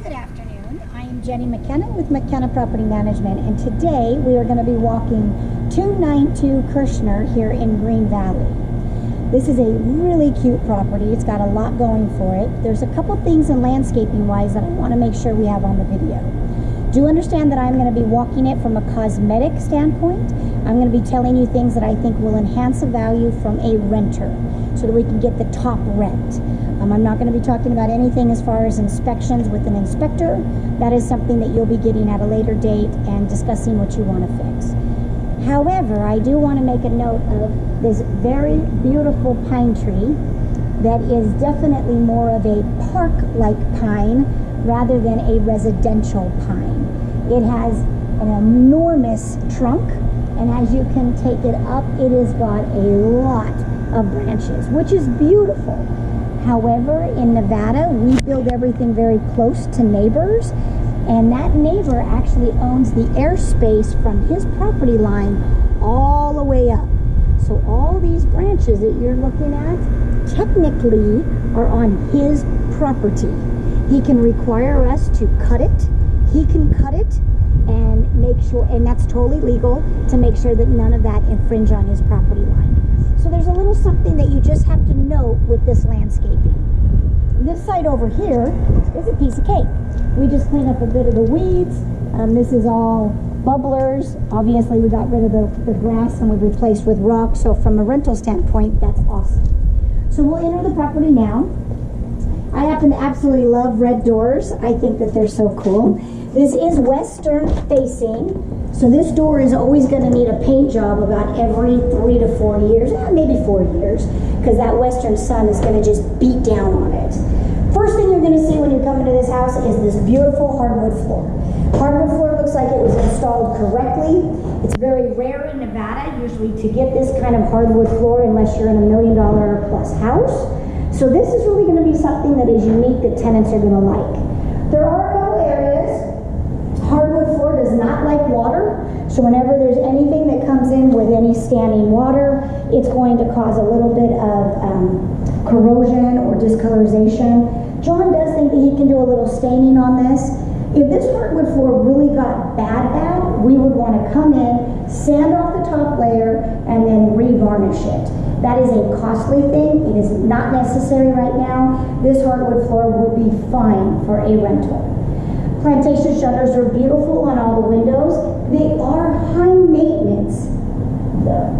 Good afternoon. I am Jenny McKenna with McKenna Property Management, and today we are going to be walking 292 Kershner here in Green Valley. This is a really cute property. It's got a lot going for it. There's a couple things in landscaping wise that I want to make sure we have on the video. Do understand that I'm going to be walking it from a cosmetic standpoint. I'm going to be telling you things that I think will enhance the value from a renter so that we can get the top rent. I'm not going to be talking about anything as far as inspections with an inspector. That is something that you'll be getting at a later date and discussing what you want to fix. However, I do want to make a note of this very beautiful pine tree that is definitely more of a park-like pine rather than a residential pine. It has an enormous trunk, and as you can take it up, it has got a lot of branches, which is beautiful. However, in Nevada, we build everything very close to neighbors, and that neighbor actually owns the airspace from his property line all the way up. So all these branches that you're looking at technically are on his property. He can require us to cut it. He can cut it and make sure, and that's totally legal, to make sure that none of that infringe on his property line. So there's a little something that you just have to note with this landscaping. This side over here is a piece of cake. We just cleaned up a bit of the weeds. This is all bubblers. Obviously we got rid of the grass and we replaced with rock. So from a rental standpoint, that's awesome. So we'll enter the property now. I happen to absolutely love red doors. I think that they're so cool. This is western facing, so this door is always going to need a paint job about every 3 to 4 years, maybe 4 years, because that western sun is going to just beat down on it. First thing you're going to see when you come into this house is this beautiful hardwood floor. Hardwood floor looks like it was installed correctly. It's very rare in Nevada, usually, to get this kind of hardwood floor unless you're in $1 million plus house. So this is really going to be something that is unique that tenants are going to like. There are a couple areas. Hardwood floor does not like water, so whenever there's anything that comes in with any standing water, it's going to cause a little bit of corrosion or discolorization. John does think that he can do a little staining on this. If this hardwood floor really got bad, we would want to come in, sand off the top layer, and then re-varnish it. That is a costly thing. It is not necessary right now. This hardwood floor would be fine for a rental. Plantation shutters are beautiful on all the windows. They are high maintenance, though.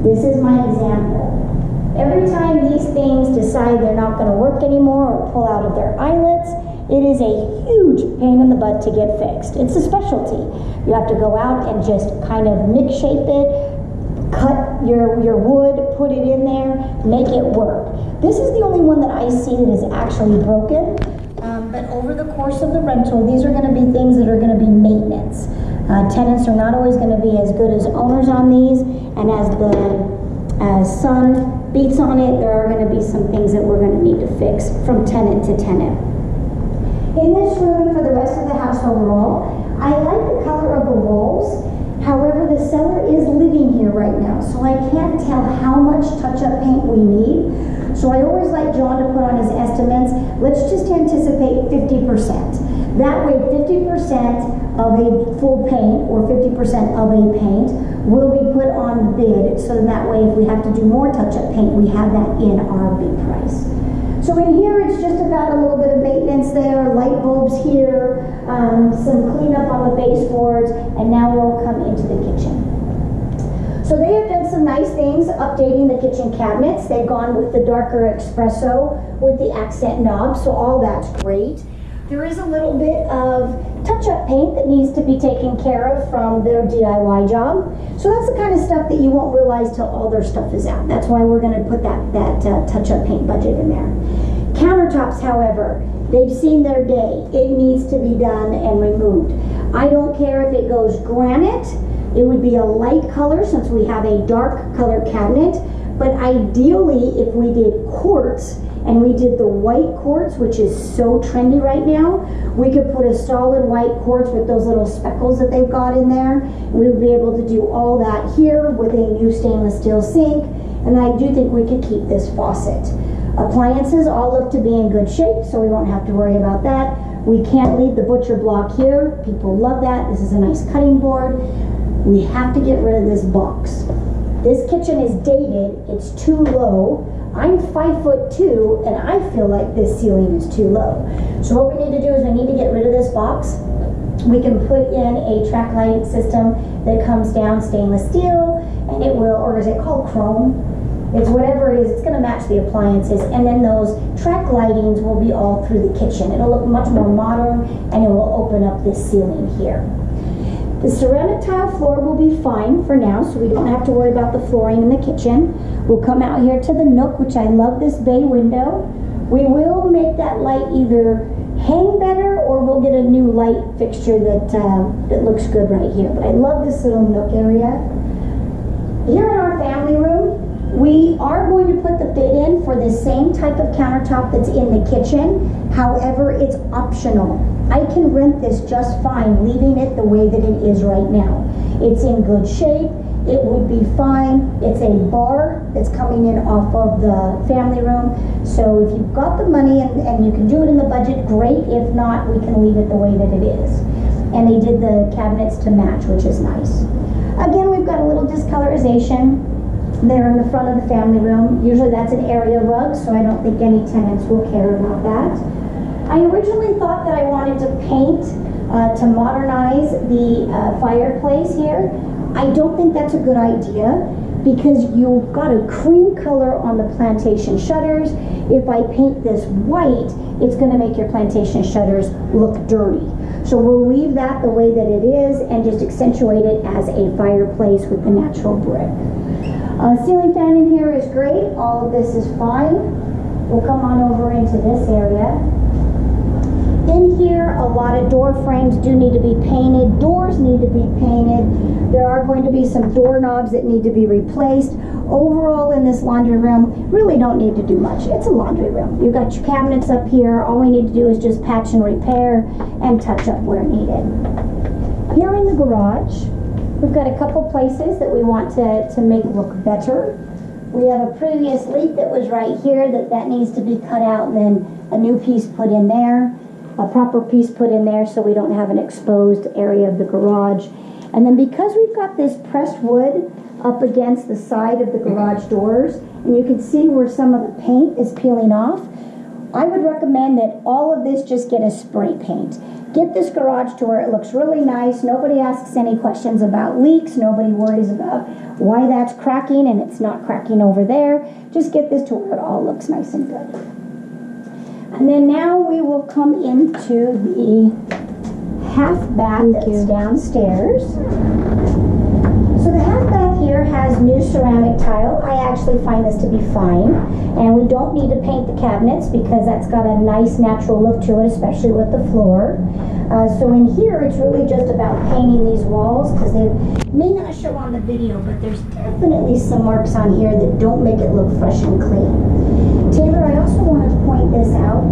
This is my example. Every time these things decide they're not going to work anymore or pull out of their eyelets, it is a huge pain in the butt to get fixed. It's a specialty. You have to go out and just kind of mix shape it, cut your wood, put it in there, make it work. This is the only one that I see that is actually broken. But over the course of the rental, these are going to be things that are going to be maintenance. Tenants are not always going to be as good as owners on these, and as the sun beats on it, there are going to be some things that we're going to need to fix from tenant to tenant. In this room, for the rest of the house overall, I like the color of the walls. However, the seller is living here right now, so I can't tell how much touch-up paint we need. So I always like John to put on his estimates. Let's just anticipate 50%. That way 50% of a full paint or 50% of a paint will be put on the bid, so that way if we have to do more touch-up paint, we have that in our bid price. So in here, it's just about a little bit of maintenance there, light bulbs here, some cleanup on the baseboards, and now we'll come into the kitchen. So they have done some nice things updating the kitchen cabinets. They've gone with the darker espresso with the accent knob, so all that's great. There is a little bit of touch-up paint that needs to be taken care of from their DIY job. So that's the kind of stuff that you won't realize till all their stuff is out. That's why we're going to put that touch-up paint budget in there. Countertops, however, they've seen their day. It needs to be done and removed. I don't care if it goes granite. It would be a light color since we have a dark color cabinet, but ideally if we did quartz and we did the white quartz, which is so trendy right now, we could put a solid white quartz with those little speckles that they've got in there. We would be able to do all that here with a new stainless steel sink, and I do think we could keep this faucet. Appliances all look to be in good shape, so we won't have to worry about that. We can't leave the butcher block here. People love that. This is a nice cutting board. We have to get rid of this box. This kitchen is dated. It's too low. I'm 5'2", and I feel like this ceiling is too low. So what we need to do is we need to get rid of this box. We can put in a track lighting system that comes down stainless steel, and it will, or is it called chrome? It's whatever it is, it's gonna match the appliances, and then those track lightings will be all through the kitchen. It'll look much more modern, and it will open up this ceiling here. The ceramic tile floor will be fine for now, so we don't have to worry about the flooring in the kitchen. We'll come out here to the nook, which I love this bay window. We will make that light either hang better, or we'll get a new light fixture that looks good right here. But I love this little nook area. Here in our family room, we are going to put the bid in for the same type of countertop that's in the kitchen. However, it's optional. I can rent this just fine, leaving it the way that it is right now. It's in good shape. It would be fine. It's a bar that's coming in off of the family room. So if you've got the money and you can do it in the budget, great. If not, we can leave it the way that it is. And they did the cabinets to match, which is nice. Again, we've got a little discolorization there in the front of the family room. Usually that's an area rug, so I don't think any tenants will care about that. I originally thought that I wanted to paint to modernize the fireplace here. I don't think that's a good idea because you've got a cream color on the plantation shutters. If I paint this white, it's going to make your plantation shutters look dirty. So we'll leave that the way that it is and just accentuate it as a fireplace with the natural brick. Ceiling fan in here is great. All of this is fine. We'll come on over into this area. In here, a lot of door frames do need to be painted. Doors need to be painted. There are going to be some doorknobs that need to be replaced. Overall, in this laundry room, really don't need to do much. It's a laundry room. You've got your cabinets up here. All we need to do is just patch and repair and touch up where needed. Here in the garage, we've got a couple places that we want to make look better. We have a previous leak that was right here that needs to be cut out, and then a new piece put in there. A proper piece put in there so we don't have an exposed area of the garage. And then because we've got this pressed wood up against the side of the garage doors, and you can see where some of the paint is peeling off, I would recommend that all of this just get a spray paint. Get this garage to where it looks really nice. Nobody asks any questions about leaks. Nobody worries about why that's cracking and it's not cracking over there. Just get this to where it all looks nice and good. And then now we will come into the half bath that's downstairs. So the half bath here has new ceramic tile. I actually find this to be fine. And we don't need to paint the cabinets because that's got a nice natural look to it, especially with the floor. So in here, it's really just about painting these walls because they may not show on the video, but there's definitely some marks on here that don't make it look fresh and clean. Taylor, I also want to point this out.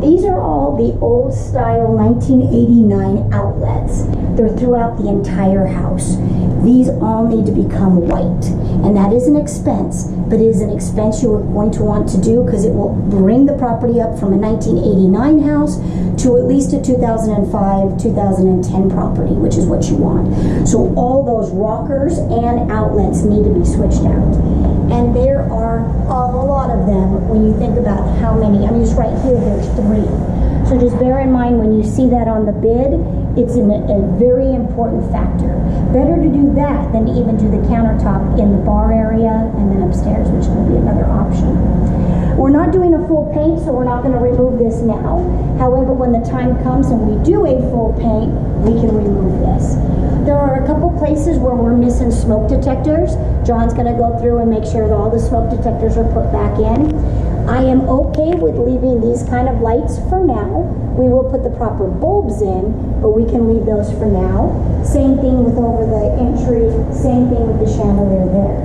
These are all the old style 1989 outlets. They're throughout the entire house. These all need to become white. And that is an expense, but it is an expense you are going to want to do because it will bring the property up from a 1989 house to at least a 2005, 2010 property, which is what you want. So all those rockers and outlets need to be switched out. And there are a lot of them when you think about how many. I mean, just right here, there's 3. So just bear in mind when you see that on the bid, it's a very important factor. Better to do that than to even do the countertop in the bar area and then upstairs, which will be another option. We're not doing a full paint, so we're not going to remove this now. However, when the time comes and we do a full paint, we can remove this. There are a couple places where we're missing smoke detectors. John's going to go through and make sure that all the smoke detectors are put back in. I am okay with leaving these kind of lights for now. We will put the proper bulbs in, but we can leave those for now. Same thing with over the entry, same thing with the chandelier there.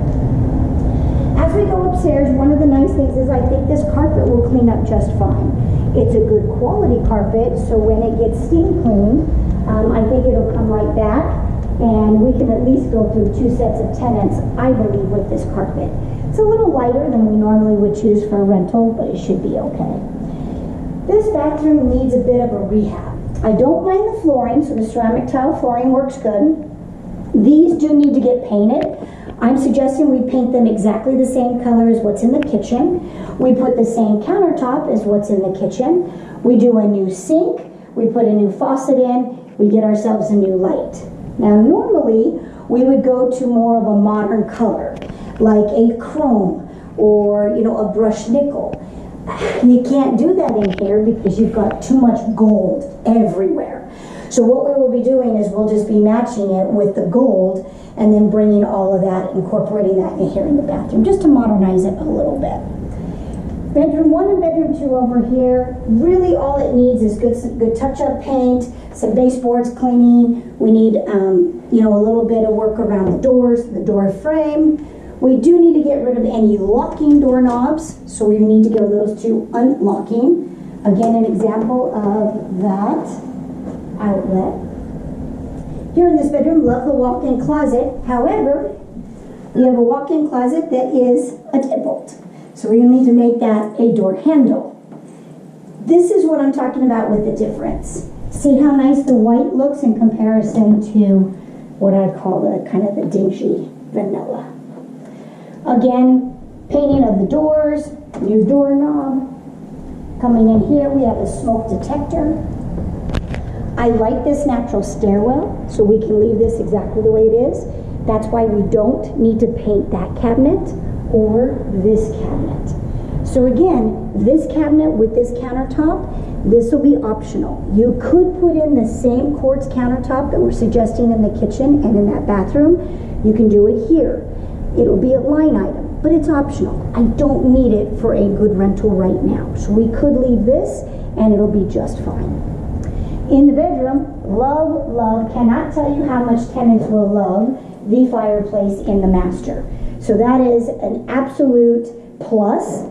As we go upstairs, one of the nice things is I think this carpet will clean up just fine. It's a good quality carpet, so when it gets steam cleaned, I think it'll come right back, and we can at least go through 2 sets of tenants, I believe, with this carpet. It's a little lighter than we normally would choose for a rental, but it should be okay. This bathroom needs a bit of a rehab. I don't mind the flooring, so the ceramic tile flooring works good. These do need to get painted. I'm suggesting we paint them exactly the same color as what's in the kitchen. We put the same countertop as what's in the kitchen. We do a new sink. We put a new faucet in. We get ourselves a new light. Now, normally, we would go to more of a modern color, like a chrome or, a brushed nickel. You can't do that in here because you've got too much gold everywhere. So what we will be doing is we'll just be matching it with the gold and then bringing all of that, incorporating that in here in the bathroom, just to modernize it a little bit. Bedroom 1 and bedroom 2 over here, really all it needs is good touch-up paint, some baseboards cleaning. We need, a little bit of work around the doors, the door frame. We do need to get rid of any locking doorknobs, so we need to go those to unlocking. Again, an example of that outlet. Here in this bedroom, love the walk-in closet. However, we have a walk-in closet that is a deadbolt. So we need to make that a door handle. This is what I'm talking about with the difference. See how nice the white looks in comparison to what I'd call the kind of the dingy vanilla. Again, painting of the doors, new doorknob. Coming in here, we have a smoke detector. I like this natural stairwell, so we can leave this exactly the way it is. That's why we don't need to paint that cabinet or this cabinet. So again, this cabinet with this countertop, this will be optional. You could put in the same quartz countertop that we're suggesting in the kitchen and in that bathroom. You can do it here. It'll be a line item, but it's optional. I don't need it for a good rental right now. So we could leave this and it'll be just fine. In the bedroom, love, cannot tell you how much tenants will love the fireplace in the master. So that is an absolute plus.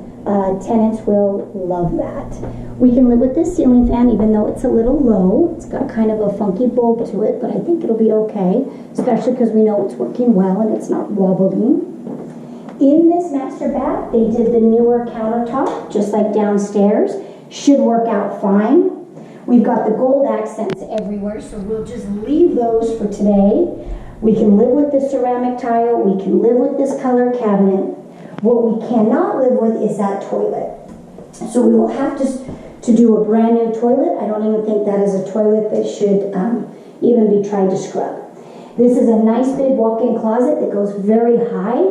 Tenants will love that. We can live with this ceiling fan even though it's a little low. It's got kind of a funky bulb to it, but I think it'll be okay, especially because we know it's working well and it's not wobbling. In this master bath, they did the newer countertop, just like downstairs. Should work out fine. We've got the gold accents everywhere, so we'll just leave those for today. We can live with the ceramic tile. We can live with this color cabinet. What we cannot live with is that toilet. So we will have to do a brand new toilet. I don't even think that is a toilet that should even be tried to scrub. This is a nice big walk-in closet that goes very high.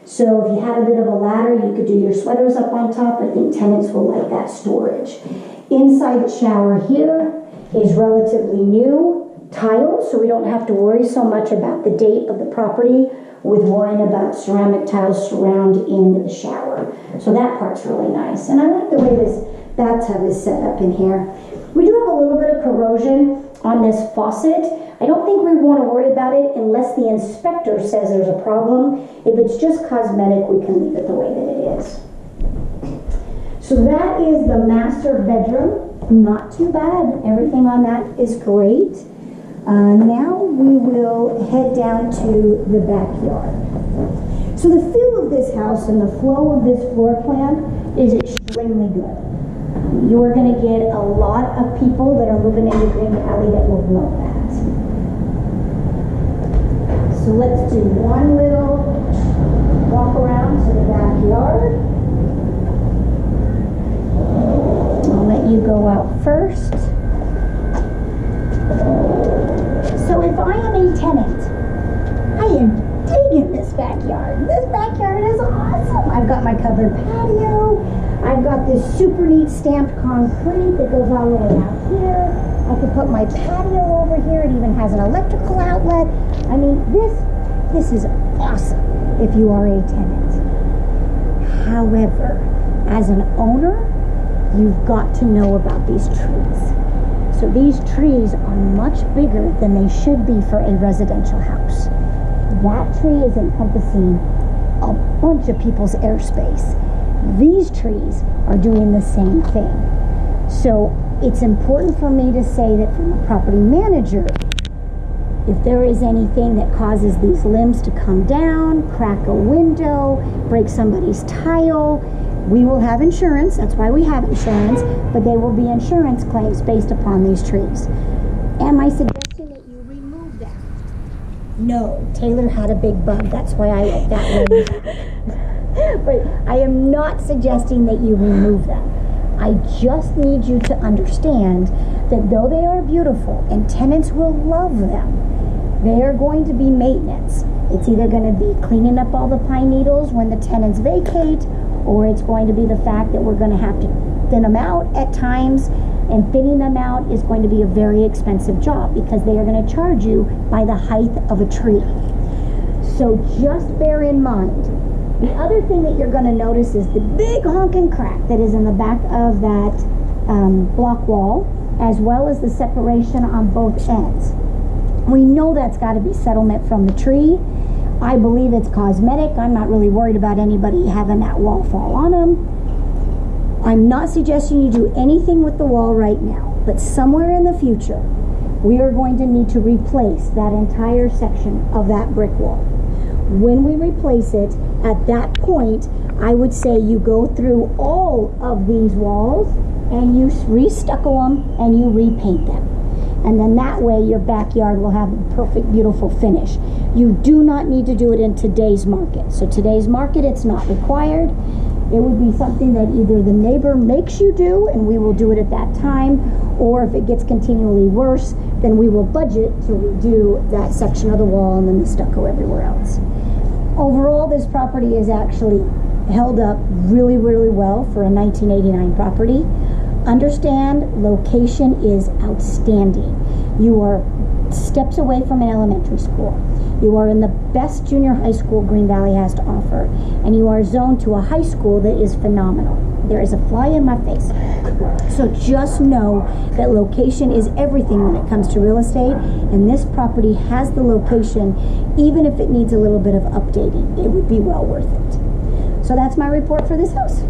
So if you had a bit of a ladder, you could do your sweaters up on top. I think tenants will like that storage. Inside the shower here is relatively new tile, so we don't have to worry so much about the date of the property with worrying about ceramic tiles surrounding the shower. So that part's really nice. And I like the way this bathtub is set up in here. We do have a little bit of corrosion on this faucet. I don't think we want to worry about it unless the inspector says there's a problem. If it's just cosmetic, we can leave it the way that it is. So that is the master bedroom. Not too bad. Everything on that is great. Now we will head down to the backyard. So the feel of this house and the flow of this floor plan is extremely good. You are going to get a lot of people that are moving into Green Valley that will love that. So let's do one little walk around to the backyard. I'll let you go out first. So if I am a tenant, I am digging this backyard. This backyard is awesome. I've got my covered patio. I've got this super neat stamped concrete that goes all the way out here. I could put my patio over here. It even has an electrical outlet. I mean, this is awesome if you are a tenant. However, as an owner, you've got to know about these trees. So these trees are much bigger than they should be for a residential house. That tree is encompassing a bunch of people's airspace. These trees are doing the same thing. So it's important for me to say that from a property manager, if there is anything that causes these limbs to come down, crack a window, break somebody's tile, We will have insurance, that's why we have insurance, but they will be insurance claims based upon these trees. Am I suggesting that you remove them? No, Taylor had a big bug, that's why I went that way. But I am not suggesting that you remove them. I just need you to understand that though they are beautiful and tenants will love them, they are going to be maintenance. It's either going to be cleaning up all the pine needles when the tenants vacate, or it's going to be the fact that we're going to have to thin them out at times, and thinning them out is going to be a very expensive job because they are going to charge you by the height of a tree. So just bear in mind. The other thing that you're going to notice is the big honking crack that is in the back of that block wall, as well as the separation on both ends. We know that's got to be settlement from the tree. I believe it's cosmetic. I'm not really worried about anybody having that wall fall on them. I'm not suggesting you do anything with the wall right now, but somewhere in the future, we are going to need to replace that entire section of that brick wall. When we replace it, at that point, I would say you go through all of these walls and you re-stucco them and you repaint them. And then that way your backyard will have a perfect, beautiful finish. You do not need to do it in today's market. So today's market, it's not required. It would be something that either the neighbor makes you do and we will do it at that time, or if it gets continually worse, then we will budget to redo that section of the wall and then the stucco everywhere else. Overall, this property is actually held up really, really well for a 1989 property. Understand, location is outstanding. You are steps away from an elementary school. You are in the best junior high school Green Valley has to offer, and you are zoned to a high school that is phenomenal. There is a fly in my face. So just know that location is everything when it comes to real estate, and this property has the location. Even if it needs a little bit of updating, it would be well worth it. So that's my report for this house.